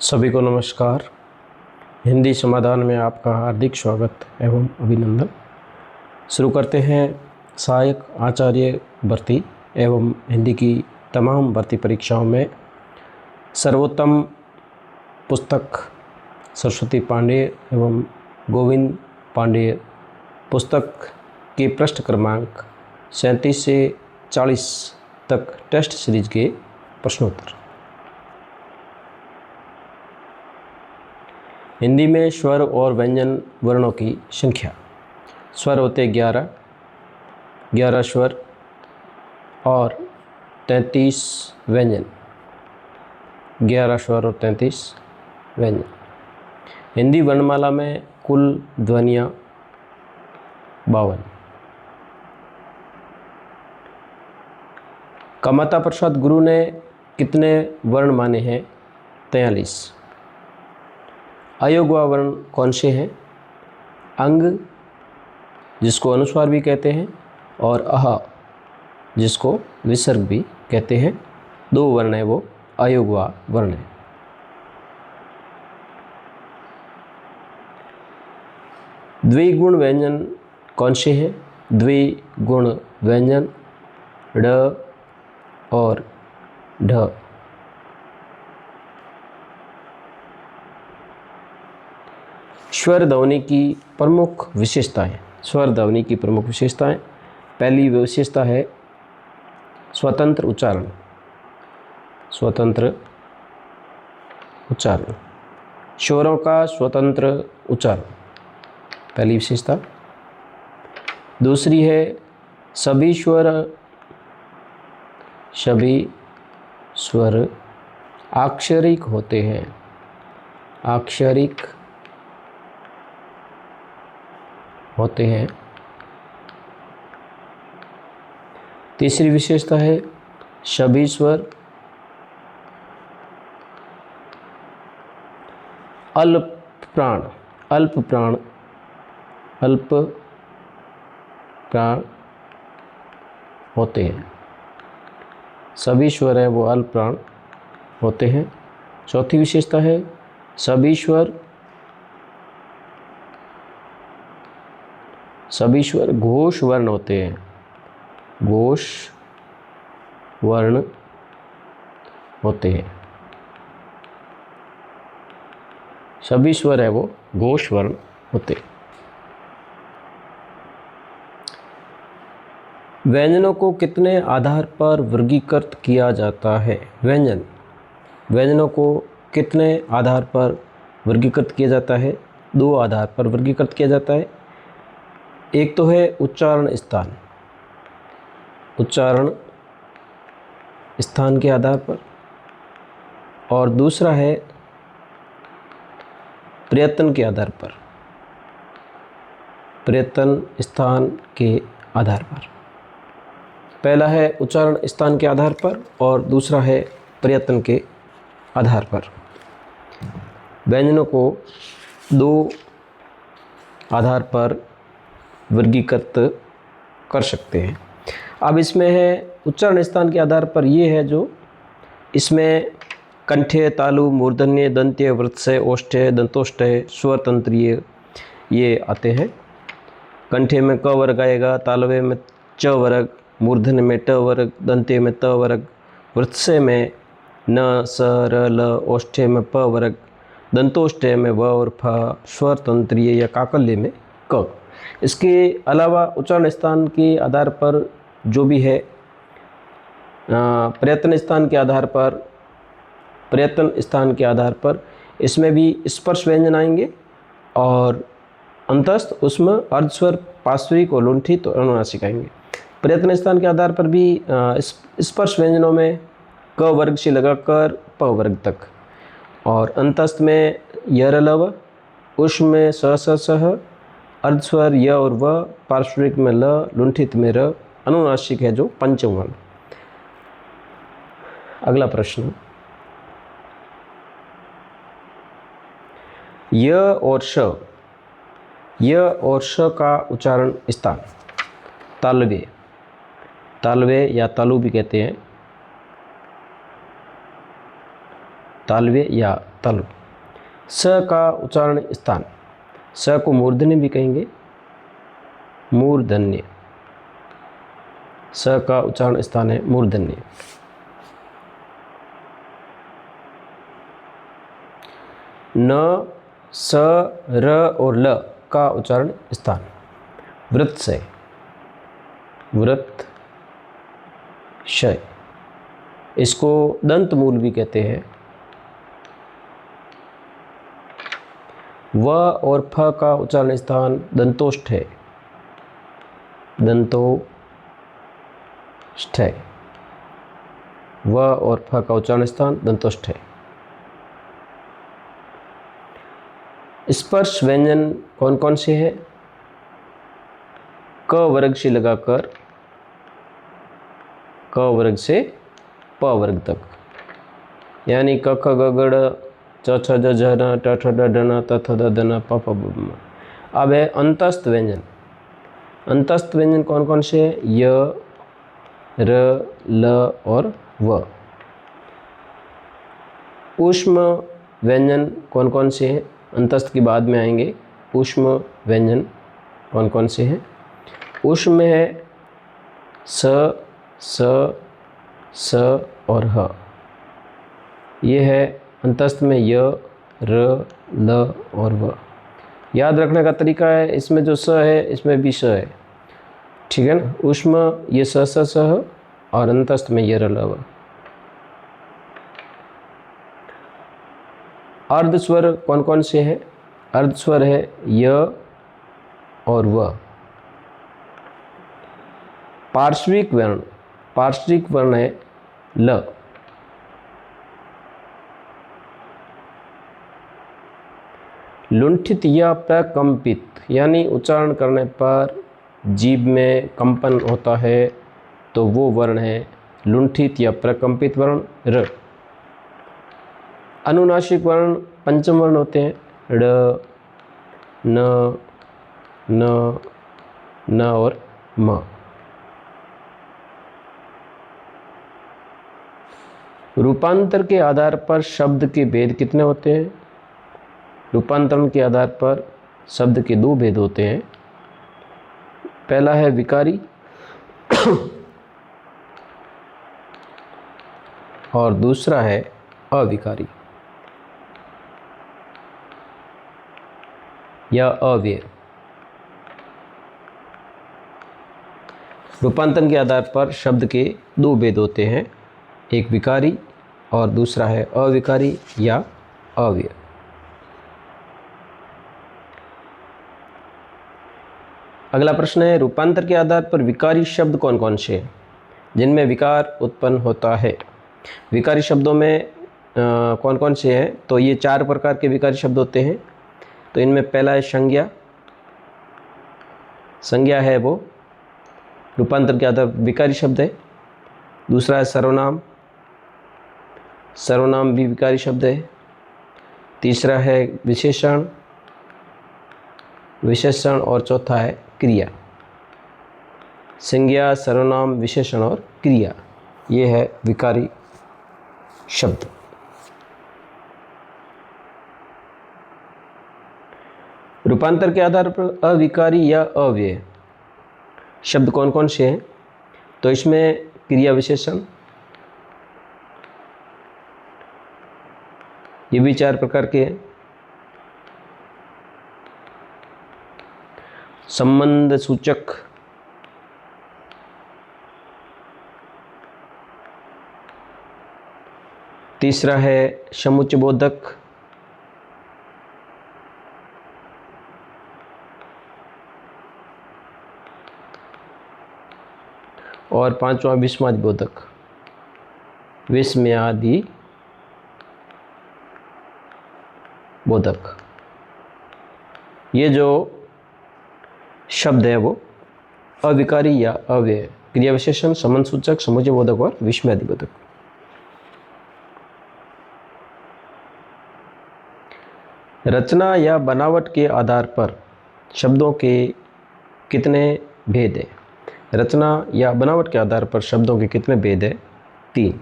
सभी को नमस्कार। हिंदी समाधान में आपका हार्दिक स्वागत एवं अभिनंदन। शुरू करते हैं सहायक आचार्य भर्ती एवं हिंदी की तमाम भर्ती परीक्षाओं में सर्वोत्तम पुस्तक सरस्वती पांडेय एवं गोविंद पांडेय पुस्तक के पृष्ठ क्रमांक 37 से 40 तक टेस्ट सीरीज के प्रश्नोत्तर। हिंदी में स्वर और व्यंजन वर्णों की संख्या। स्वर होते 11 स्वर और 33 व्यंजन। 11 स्वर और 33 व्यंजन। हिंदी वर्णमाला में कुल ध्वनियाँ 52। कमता प्रसाद गुरु ने कितने वर्ण माने हैं? 43। अयोगवा वर्ण कौन से हैं? अंग, जिसको अनुस्वार भी कहते हैं, और अह, जिसको विसर्ग भी कहते हैं। 2 वर्ण है वो अयोगवा वर्ण है। द्विगुण व्यंजन कौन से हैं? द्विगुण व्यंजन ड और ढ। स्वर ध्वनि की प्रमुख विशेषताएं। स्वर ध्वनि की प्रमुख विशेषताएं। पहली विशेषता है स्वतंत्र उच्चारण। स्वतंत्र उच्चारण, स्वरों का स्वतंत्र उच्चारण, पहली विशेषता। दूसरी है सभी स्वर आक्षरिक होते हैं। आक्षरिक होते हैं। तीसरी विशेषता है सभी स्वर अल्प प्राण होते हैं। सभी स्वर हैं वो अल्प प्राण होते हैं। चौथी विशेषता है सभी स्वर घोष वर्ण होते हैं। घोष वर्ण होते हैं। सभी स्वर है वो घोष वर्ण होते हैं। व्यंजनों को कितने आधार पर वर्गीकृत किया जाता है? व्यंजनों को कितने आधार पर वर्गीकृत किया जाता है? 2 आधार पर वर्गीकृत किया जाता है। एक तो है उच्चारण स्थान। उच्चारण स्थान के आधार पर, और दूसरा है प्रयत्न के आधार पर। प्रयत्न स्थान के आधार पर। पहला है उच्चारण स्थान के आधार पर और दूसरा है प्रयत्न के आधार पर। व्यंजनों को 2 आधार पर वर्गीकृत कर सकते हैं। अब इसमें है उच्चारण स्थान के आधार पर, ये है जो इसमें कंठ्य, तालु, मूर्धन्य, दंत्य, वृत्तस्य, ओष्ठ्य, दंतोष्ठ्य, स्वर तंत्रीय ये आते हैं। कंठ्य में क वर्ग आएगा, तालव्य में च वर्ग, मूर्धन्य में ट वर्ग, दंत्य में त वर्ग, वृत्तस्य में न, स, र, ल, ओष्ठ्य में प वर्ग, दंतोष्ठ्य में व और फ, स्वर तंत्रीय या काकल्य में क। इसके अलावा उच्चारण स्थान के आधार पर जो भी है, प्रयत्न स्थान के आधार पर इसमें भी स्पर्श व्यंजन आएंगे और अंतस्थ, उसमें अर्धस्वर, पार्श्विक और लुंठित और अनुनासिक आएंगे। प्रयत्न स्थान के आधार पर भी स्पर्श व्यंजनों में क वर्ग से लगाकर प वर्ग तक, और अंतस्थ में य र ल व, उष्म में स स सह, अर्धस्वर य और व, पार्श्विक में ल, लुंठित में र, अनुनासिक है जो पंचम वर्ण। अगला प्रश्न, य और श का उच्चारण स्थान। तालव्य या तालु भी कहते हैं। तालव्य या तल्व। स का उच्चारण स्थान, स को मूर्धन्य भी कहेंगे, मूर्धन्य। स का उच्चारण स्थान है मूर्धन्य। न, स, र और ल का उच्चारण स्थान, वृत्त से, वृत्त शय। इसको दंत मूल भी कहते हैं। व और फ का उच्चारण स्थान दंतोष्ठ है, दंतोष्ठ है। व और फ का उच्चारण स्थान दंतोष्ठ है। स्पर्श व्यंजन कौन कौन से हैं? क वर्ग से लगाकर क वर्ग से प वर्ग तक, यानी क ख ग ग ड़ च छ ज झ न ट ठ ड ढ न त थ द ध न प फ ब म। अब है अंतस्थ व्यंजन। अंतस्थ व्यंजन कौन कौन से हैं? य, र, ल और व। ऊष्म व्यंजन कौन कौन से हैं? अंतस्थ के बाद में आएंगे। ऊष्म व्यंजन कौन कौन से हैं? ऊष्म में है स, स और ह। ये है अंतस्थ में य, र, ल और व। याद रखने का तरीका है, इसमें जो स है इसमें भी स है, ठीक है ना। ऊष्म ये स ह और अंतस्थ में ये र ल व। अर्धस्वर कौन कौन से हैं? अर्धस्वर है य और व। पार्श्विक वर्ण, पार्श्विक वर्ण है ल। लुंठित या प्रकंपित, यानी उच्चारण करने पर जीभ में कंपन होता है तो वो वर्ण है लुंठित या प्रकंपित वर्ण र। अनुनासिक वर्ण पंचम वर्ण होते हैं ड़, न, न और म। रूपांतर के आधार पर शब्द के भेद कितने होते हैं? रूपांतरण के आधार पर शब्द के दो भेद होते हैं। पहला है विकारी और दूसरा है अविकारी या अव्यय। रूपांतरण के आधार पर शब्द के दो भेद होते हैं, एक विकारी और दूसरा है अविकारी या अव्यय। अगला प्रश्न है रूपांतर के आधार पर विकारी शब्द कौन कौन से हैं जिनमें विकार उत्पन्न होता है? विकारी शब्दों में कौन कौन से हैं? तो ये 4 प्रकार के विकारी शब्द होते हैं। तो इनमें पहला है संज्ञा। संज्ञा है वो रूपांतर के आधार पर विकारी शब्द है। दूसरा है सर्वनाम, सर्वनाम भी विकारी शब्द है। तीसरा है विशेषण, विशेषण और चौथा है क्रिया। संज्ञा, सर्वनाम, विशेषण और क्रिया, ये है विकारी शब्द। रूपांतर के आधार पर अविकारी या अव्यय शब्द कौन कौन से हैं? तो इसमें क्रिया विशेषण, ये भी 4 प्रकार के हैं। संबंध सूचक, तीसरा है समुच्चय बोधक, और पांचवा विस्मयादि बोधक, विस्मयादि बोधक। ये जो शब्द है वो अविकारी या अव्यय, क्रिया विशेषण, संबंध सूचक, समुच्चय बोधक और विस्मयादि बोधक। रचना या बनावट के आधार पर शब्दों के कितने भेद हैं? रचना या बनावट के आधार पर शब्दों के कितने भेद हैं? 3।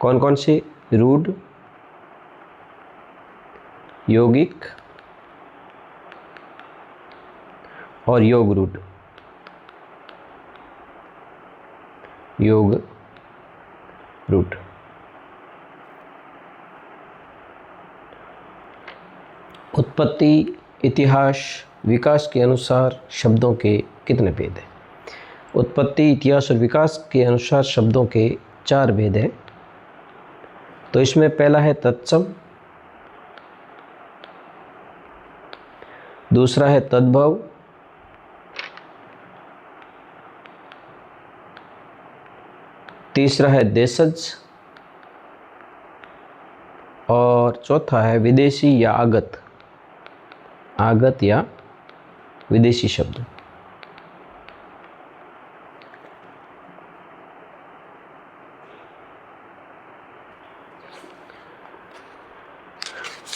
कौन कौन से? रूढ़, यौगिक और योग रूट। योग रूट। उत्पत्ति, इतिहास, विकास के अनुसार शब्दों के कितने भेद हैं? उत्पत्ति, इतिहास और विकास के अनुसार शब्दों के 4 भेद हैं। तो इसमें पहला है तत्सम, दूसरा है तद्भव, तीसरा है देशज और चौथा है विदेशी या आगत। आगत या विदेशी शब्द।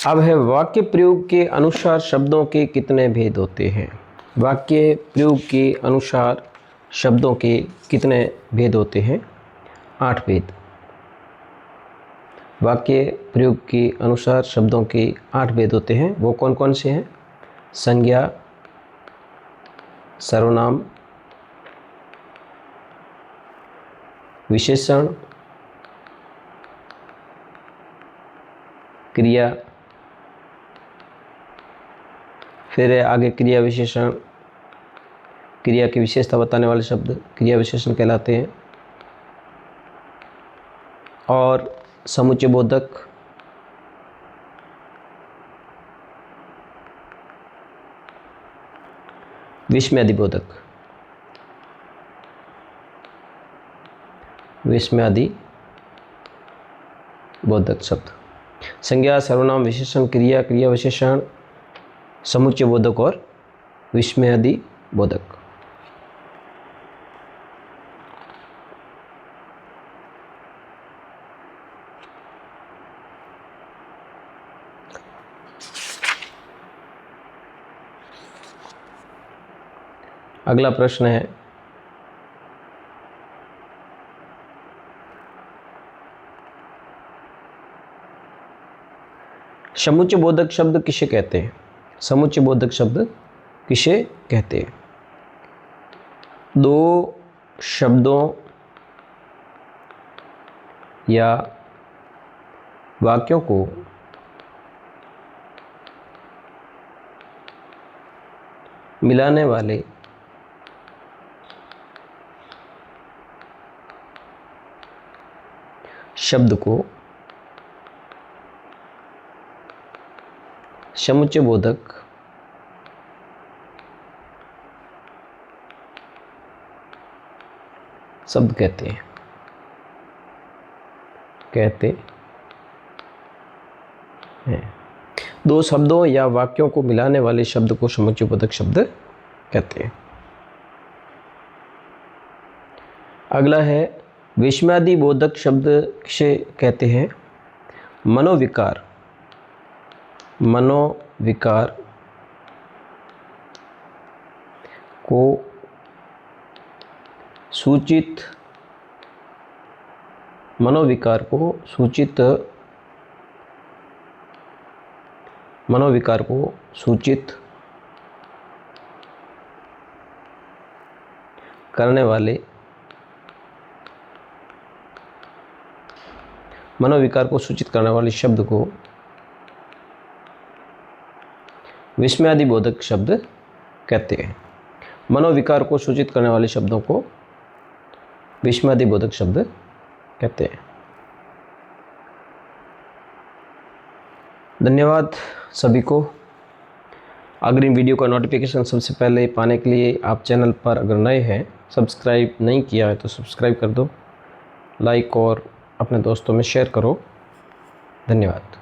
अब है वाक्य प्रयोग के अनुसार शब्दों के कितने भेद होते हैं? वाक्य प्रयोग के अनुसार शब्दों के कितने भेद होते हैं? 8 भेद। वाक्य प्रयोग के अनुसार शब्दों के 8 भेद होते हैं। वो कौन कौन से हैं? संज्ञा, सर्वनाम, विशेषण, क्रिया, फिर आगे क्रिया विशेषण। क्रिया की विशेषता बताने वाले शब्द क्रिया विशेषण कहलाते हैं। और समुच्चय बोधक, विस्मयादि बोधक। विस्मयादि बोधक शब्द। संज्ञा, सर्वनाम, विशेषण, क्रिया, क्रिया विशेषण, समुच्चय बोधक और विस्मयादि बोधक। अगला प्रश्न है, समुच्चय बोधक शब्द किसे कहते हैं? समुच्चय बोधक शब्द किसे कहते हैं? 2 शब्दों या वाक्यों को मिलाने वाले शब्द को समुच्चय बोधक शब्द कहते हैं। 2 शब्दों या वाक्यों को मिलाने वाले शब्द को समुच्चय बोधक शब्द कहते हैं। अगला है, विस्मयादि बोधक शब्द किसे कहते हैं? मनोविकार। मनोविकार को सूचित करने वाले मनोविकार को सूचित करने वाले शब्द को विस्मयादि बोधक शब्द कहते हैं। मनोविकार को सूचित करने वाले शब्दों को विस्मयादि बोधक शब्द कहते हैं। धन्यवाद सभी को। अग्रिम वीडियो का नोटिफिकेशन सबसे पहले पाने के लिए आप चैनल पर अगर नए हैं, सब्सक्राइब नहीं किया है तो सब्सक्राइब कर दो, लाइक और अपने दोस्तों में शेयर करो। धन्यवाद।